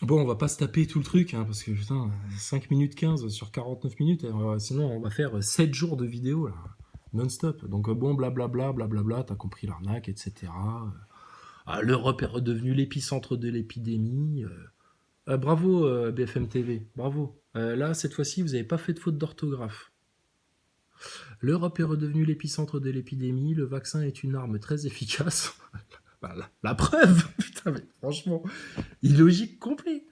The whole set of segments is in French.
Bon, on va pas se taper tout le truc, hein, parce que putain, 5 minutes 15 sur 49 minutes, sinon on va faire 7 jours de vidéo, là, non-stop. Donc bon, blablabla, blablabla, t'as compris l'arnaque, etc. L'Europe est redevenue l'épicentre de l'épidémie. Bravo, BFM TV, bravo. Là, cette fois-ci, vous n'avez pas fait de faute d'orthographe. L'Europe est redevenue l'épicentre de l'épidémie, le vaccin est une arme très efficace. Bah, la preuve, putain, mais franchement, illogique complet.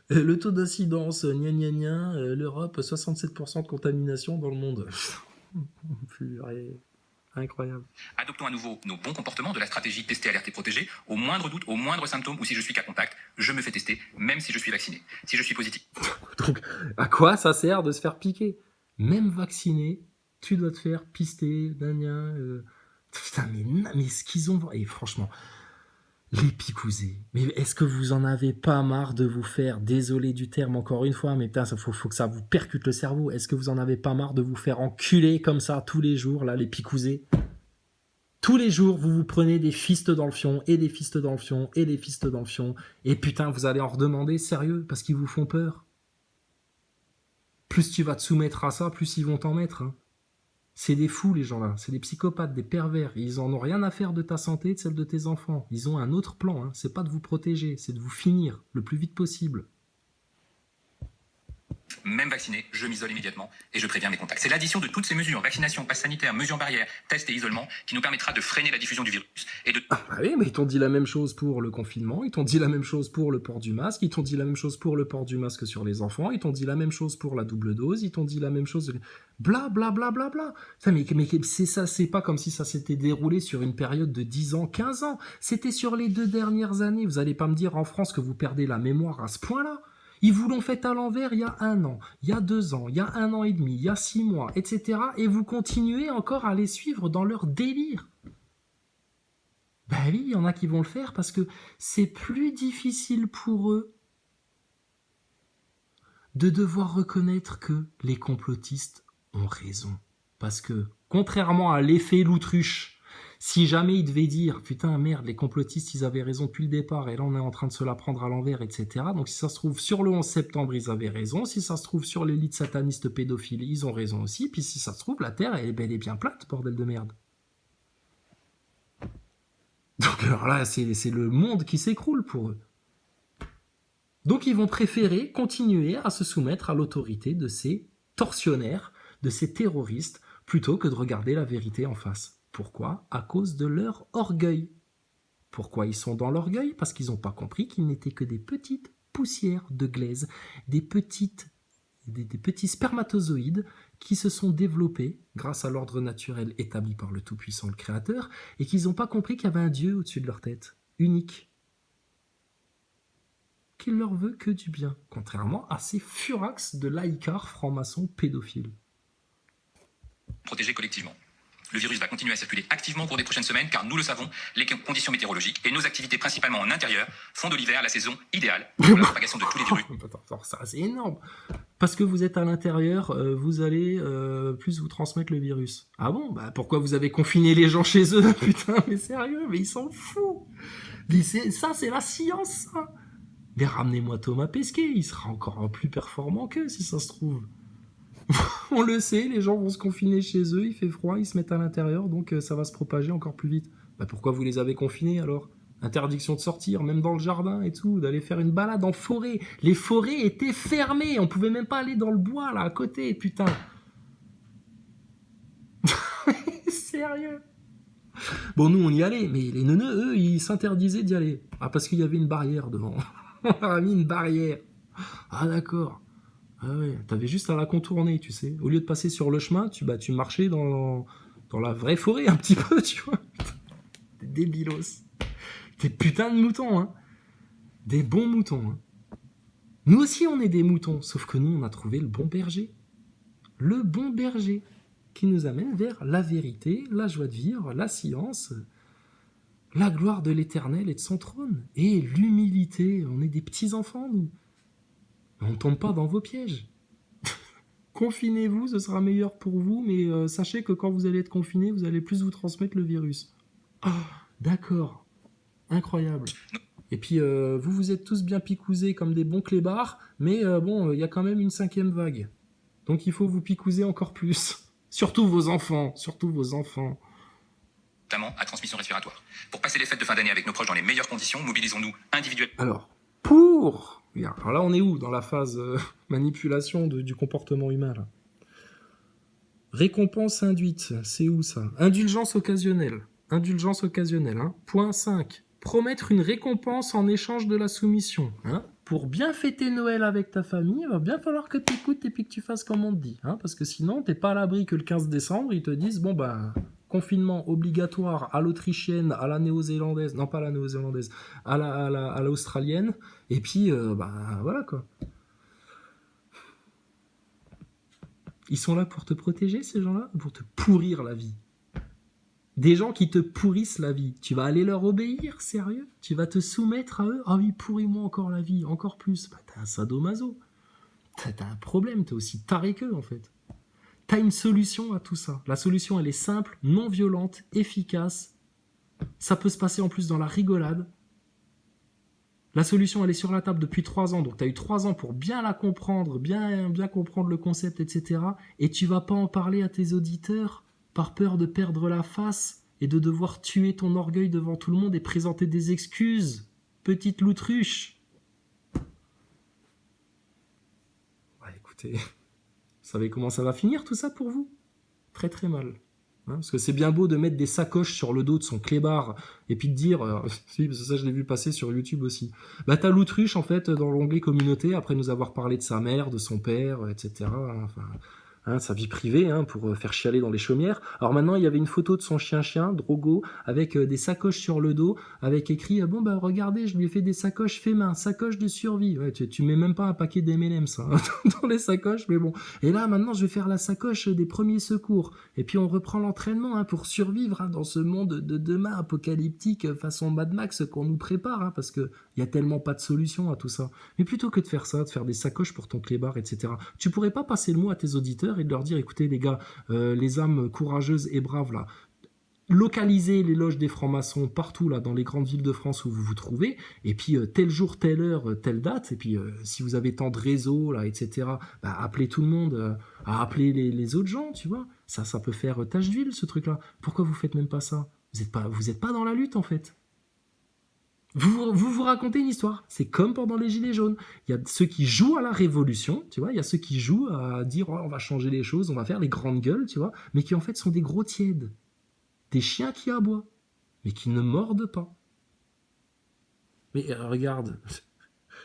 Le taux d'incidence, gna gna gna, l'Europe, 67% de contamination dans le monde. Purée, incroyable. Adoptons à nouveau nos bons comportements de la stratégie tester, alerter, protéger. Au moindre doute, au moindre symptôme ou si je suis cas contact, je me fais tester, même si je suis vacciné. Si je suis positif. Donc, à quoi ça sert de se faire piquer? Même vacciné, tu dois te faire pister, gna gna. Putain, mais ce qu'ils ont... Et franchement, les picousés. Mais est-ce que vous en avez pas marre de vous faire, désolé du terme encore une fois, mais putain, faut que ça vous percute le cerveau. Est-ce que vous en avez pas marre de vous faire enculer comme ça tous les jours, là, les picousés? Tous les jours, vous vous prenez des fistes dans le fion, et des fistes dans le fion, et des fistes dans le fion, et putain, vous allez en redemander, sérieux, parce qu'ils vous font peur. Plus tu vas te soumettre à ça, plus ils vont t'en mettre, hein. C'est des fous, les gens-là. C'est des psychopathes, des pervers. Ils en ont rien à faire de ta santé, de celle de tes enfants. Ils ont un autre plan, hein. C'est pas de vous protéger, c'est de vous finir le plus vite possible. Même vacciné, je m'isole immédiatement et je préviens mes contacts. C'est l'addition de toutes ces mesures, vaccination, passe sanitaire, mesures barrières, tests et isolement, qui nous permettra de freiner la diffusion du virus et de... Ah oui, mais ils t'ont dit la même chose pour le confinement, ils t'ont dit la même chose pour le port du masque, ils t'ont dit la même chose pour le port du masque sur les enfants, ils t'ont dit la même chose pour la double dose, ils t'ont dit la même chose... Bla bla bla bla bla. Putain, mais c'est ça, c'est pas comme si ça s'était déroulé sur une période de 10 ans, 15 ans. C'était sur les 2 dernières années. Vous allez pas me dire en France que vous perdez la mémoire à ce point-là. Ils vous l'ont fait à l'envers il y a 1 an, il y a 2 ans, il y a 1 an et demi, il y a 6 mois, etc. Et vous continuez encore à les suivre dans leur délire. Ben oui, il y en a qui vont le faire parce que c'est plus difficile pour eux de devoir reconnaître que les complotistes ont raison. Parce que, contrairement à l'effet l'autruche, si jamais ils devaient dire putain merde, les complotistes ils avaient raison depuis le départ et là on est en train de se la prendre à l'envers, etc. Donc si ça se trouve sur le 11 septembre ils avaient raison, si ça se trouve sur l'élite sataniste pédophile ils ont raison aussi, puis si ça se trouve la Terre elle est bien plate, bordel de merde. Donc alors là c'est le monde qui s'écroule pour eux. Donc ils vont préférer continuer à se soumettre à l'autorité de ces tortionnaires, de ces terroristes, plutôt que de regarder la vérité en face. Pourquoi? À cause de leur orgueil. Pourquoi ils sont dans l'orgueil? Parce qu'ils n'ont pas compris qu'ils n'étaient que des petites poussières de glaise, des petits spermatozoïdes qui se sont développés grâce à l'ordre naturel établi par le Tout-Puissant, le Créateur, et qu'ils n'ont pas compris qu'il y avait un Dieu au-dessus de leur tête, unique, qu'il leur veut que du bien, contrairement à ces furax de laïcards francs-maçons pédophiles. protéger collectivement. Le virus va continuer à circuler activement au cours des prochaines semaines car nous le savons, les conditions météorologiques et nos activités principalement en intérieur font de l'hiver la saison idéale pour la propagation de tous les virus. Attends, ça c'est énorme. Parce que vous êtes à l'intérieur, vous allez plus vous transmettre le virus. Ah bon? Bah pourquoi vous avez confiné les gens chez eux? Putain, mais sérieux, mais ils s'en foutent. Mais ça, c'est la science, ça. Mais ramenez-moi Thomas Pesquet, il sera encore plus performant qu'eux, si ça se trouve. On le sait, les gens vont se confiner chez eux, il fait froid, ils se mettent à l'intérieur, donc ça va se propager encore plus vite. Bah pourquoi vous les avez confinés alors? Interdiction de sortir, même dans le jardin et tout, d'aller faire une balade en forêt. Les forêts étaient fermées, on pouvait même pas aller dans le bois là à côté, putain. Sérieux? Bon, nous on y allait, mais les neuneux, eux, ils s'interdisaient d'y aller. Ah, parce qu'il y avait une barrière devant. On a mis une barrière. Ah d'accord. Ah ouais, t'avais juste à la contourner, tu sais. Au lieu de passer sur le chemin, tu marchais dans la vraie forêt un petit peu, tu vois. Des débilos. Des putains de moutons, hein. Des bons moutons, hein. Nous aussi, on est des moutons, sauf que nous, on a trouvé le bon berger. Le bon berger, qui nous amène vers la vérité, la joie de vivre, la science, la gloire de l'éternel et de son trône. Et l'humilité, on est des petits-enfants, nous. On ne tombe pas dans vos pièges. Confinez-vous, ce sera meilleur pour vous, mais sachez que quand vous allez être confiné, vous allez plus vous transmettre le virus. Oh, d'accord. Incroyable. Et puis, vous êtes tous bien picousés comme des bons clébards, mais bon, il y a quand même une 5e vague. Donc il faut vous picouser encore plus. Surtout vos enfants, surtout vos enfants. Notamment à transmission respiratoire. Pour passer les fêtes de fin d'année avec nos proches dans les meilleures conditions, mobilisons-nous individuellement. Alors là on est où dans la phase manipulation du comportement humain là? Récompense induite, c'est où ça? Indulgence occasionnelle, hein. Point 5. Promettre une récompense en échange de la soumission. Hein. Pour bien fêter Noël avec ta famille, il va bien falloir que tu écoutes et puis que tu fasses comme on te dit. Hein, parce que sinon, t'es pas à l'abri que le 15 décembre, ils te disent, bon bah, confinement obligatoire à l'autrichienne, à la néo-zélandaise, non pas à la néo-zélandaise, à l'australienne, et puis, bah voilà quoi. Ils sont là pour te protéger, ces gens-là, ou pour te pourrir la vie? Des gens qui te pourrissent la vie. Tu vas aller leur obéir, sérieux? Tu vas te soumettre à eux? Ah oui, pourris-moi encore la vie, encore plus. Bah, t'es un sadomaso. T'as un problème, t'es aussi taré qu'eux, en fait. T'as une solution à tout ça. La solution, elle est simple, non violente, efficace. Ça peut se passer en plus dans la rigolade. La solution, elle est sur la table depuis 3 ans. Donc, t'as eu 3 ans pour bien la comprendre, bien comprendre le concept, etc. Et tu vas pas en parler à tes auditeurs par peur de perdre la face et de devoir tuer ton orgueil devant tout le monde et présenter des excuses. Petite loutruche. Ouais, écoutez, vous savez comment ça va finir tout ça pour vous? Très très mal. Hein, parce que c'est bien beau de mettre des sacoches sur le dos de son clébard et puis de dire, si, parce que ça je l'ai vu passer sur YouTube aussi, bah t'as l'autruche en fait dans l'onglet communauté après nous avoir parlé de sa mère, de son père, etc. Enfin, hein, sa vie privée, hein, pour faire chialer dans les chaumières. Alors maintenant, il y avait une photo de son chien, Drogo, avec des sacoches sur le dos, avec écrit bon bah regardez, je lui ai fait des sacoches fait main, sacoche de survie. Ouais, tu mets même pas un paquet d'M&M's hein, dans les sacoches, mais bon. Et là, maintenant, je vais faire la sacoche des premiers secours. Et puis on reprend l'entraînement hein, pour survivre hein, dans ce monde de demain apocalyptique façon Mad Max qu'on nous prépare, hein, parce que il y a tellement pas de solution à tout ça. Mais plutôt que de faire ça, de faire des sacoches pour ton clébard, etc., tu pourrais pas passer le mot à tes auditeurs et de leur dire, écoutez les gars, les âmes courageuses et braves là, localisez les loges des francs-maçons partout là dans les grandes villes de France où vous vous trouvez, et puis tel jour, telle heure, telle date, et puis si vous avez tant de réseaux là, etc., bah, appelez tout le monde, à appeler les autres gens, tu vois, ça peut faire tache d'huile ce truc-là. Pourquoi vous faites même pas ça? Vous êtes pas dans la lutte en fait. Vous racontez une histoire. C'est comme pendant les Gilets jaunes. Il y a ceux qui jouent à la révolution, tu vois. Il y a ceux qui jouent à dire oh, on va changer les choses, on va faire les grandes gueules, tu vois. Mais qui en fait sont des gros tièdes. Des chiens qui aboient, mais qui ne mordent pas. Mais regarde,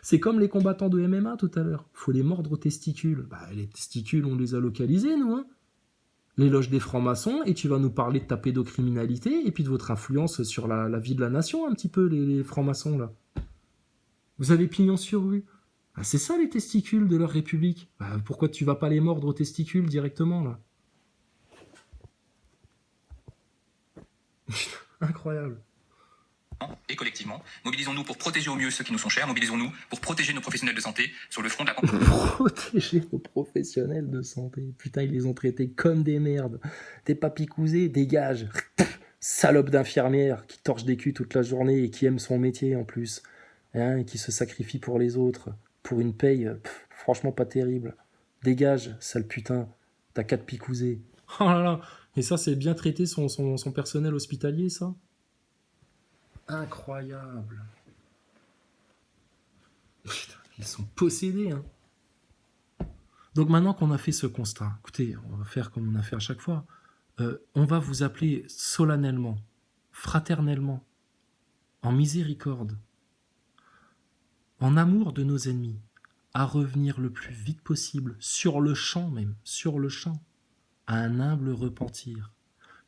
c'est comme les combattants de MMA tout à l'heure. Faut les mordre aux testicules. Bah, les testicules, on les a localisés, nous, hein. Les loges des francs-maçons, et tu vas nous parler de ta pédocriminalité et puis de votre influence sur la vie de la nation, un petit peu, les francs-maçons, là. Vous avez pignon sur rue. Ah, c'est ça, les testicules de leur république. Bah, pourquoi tu vas pas les mordre aux testicules directement, là? Incroyable. Et collectivement, mobilisons-nous pour protéger au mieux ceux qui nous sont chers, mobilisons-nous pour protéger nos professionnels de santé sur le front de la... Protéger nos professionnels de santé. Putain, ils les ont traités comme des merdes. T'es pas picousé, dégage. Salope d'infirmière qui torche des culs toute la journée et qui aime son métier en plus. Hein, et qui se sacrifie pour les autres. Pour une paye, franchement pas terrible. Dégage, sale putain. T'as qu'à te picouser. Oh là là. Et ça, c'est bien traiter son personnel hospitalier, ça? Incroyable. Putain, ils sont possédés, hein. Donc maintenant qu'on a fait ce constat, écoutez, on va faire comme on a fait à chaque fois. On va vous appeler solennellement, fraternellement, en miséricorde, en amour de nos ennemis, à revenir le plus vite possible, sur le champ même, sur le champ, à un humble repentir.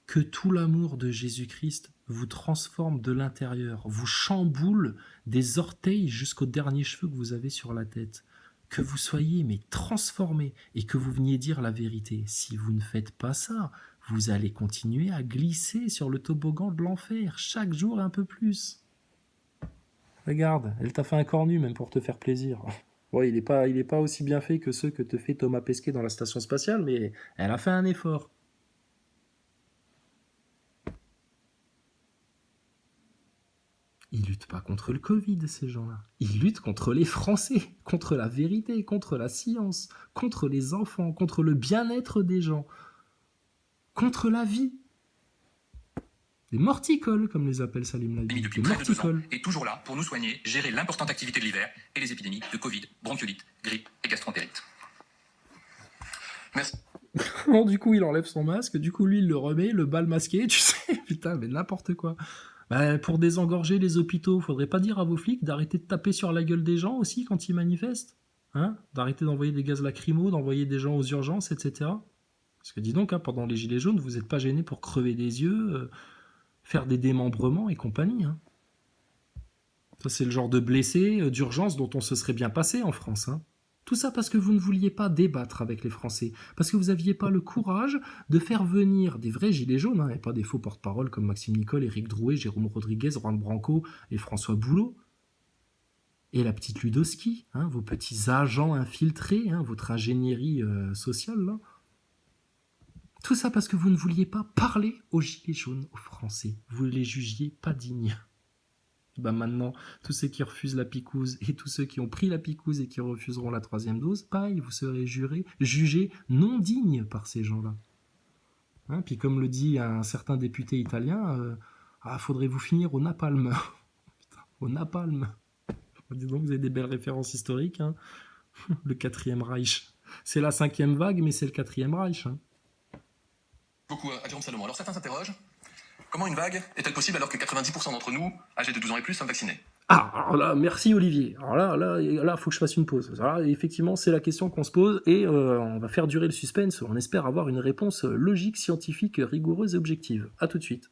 Que tout l'amour de Jésus-Christ vous transforme de l'intérieur, vous chamboule des orteils jusqu'aux derniers cheveux que vous avez sur la tête. Que vous soyez mais transformé et que vous veniez dire la vérité. Si vous ne faites pas ça, vous allez continuer à glisser sur le toboggan de l'enfer, chaque jour un peu plus. Regarde, elle t'a fait un cornu même pour te faire plaisir. Ouais, il est pas aussi bien fait que ceux que te fait Thomas Pesquet dans la station spatiale, mais elle a fait un effort. Ils luttent pas contre le Covid, ces gens-là. Ils luttent contre les Français, contre la vérité, contre la science, contre les enfants, contre le bien-être des gens, contre la vie. Les morticoles, comme les appelle Salim Lady. Depuis Les près de 2 ans, morticoles. est toujours là pour nous soigner, gérer l'importante activité de l'hiver et les épidémies de Covid, bronchiolite, grippe et gastroentérite. Merci. Bon, du coup, il enlève son masque, du coup, lui, il le remet, le bal masqué, tu sais, putain, mais n'importe quoi. Bah, pour désengorger les hôpitaux, faudrait pas dire à vos flics d'arrêter de taper sur la gueule des gens aussi quand ils manifestent, hein, d'arrêter d'envoyer des gaz lacrymaux, d'envoyer des gens aux urgences, etc. Parce que dis donc, hein, pendant les gilets jaunes, vous n'êtes pas gênés pour crever des yeux, faire des démembrements et compagnie. Hein. Ça, c'est le genre de blessé d'urgence dont on se serait bien passé en France. Hein. Tout ça parce que vous ne vouliez pas débattre avec les Français, parce que vous n'aviez pas le courage de faire venir des vrais gilets jaunes, hein, et pas des faux porte-parole comme Maxime Nicole, Éric Drouet, Jérôme Rodriguez, Juan Branco et François Boulot. Et la petite Ludowski, hein, vos petits agents infiltrés, hein, votre ingénierie sociale, là. Tout ça parce que vous ne vouliez pas parler aux gilets jaunes, aux Français. Vous les jugiez pas dignes. Ben maintenant, tous ceux qui refusent la picouse et tous ceux qui ont pris la picouse et qui refuseront la 3e dose, pareil, vous serez jugés non dignes par ces gens-là. Hein, puis comme le dit un certain député italien, faudrait vous finir au napalm. Putain, au napalm. Dis donc, vous avez des belles références historiques. Hein. Le 4e Reich. C'est la 5e vague, mais c'est le 4e Reich. Hein. Beaucoup à Jérôme Salomon. Alors certains s'interrogent, comment une vague est-elle possible alors que 90% d'entre nous, âgés de 12 ans et plus, sommes vaccinés? Ah, alors là, merci Olivier. Alors là, faut que je fasse une pause. Alors là, effectivement, c'est la question qu'on se pose et on va faire durer le suspense. On espère avoir une réponse logique, scientifique, rigoureuse et objective. À tout de suite.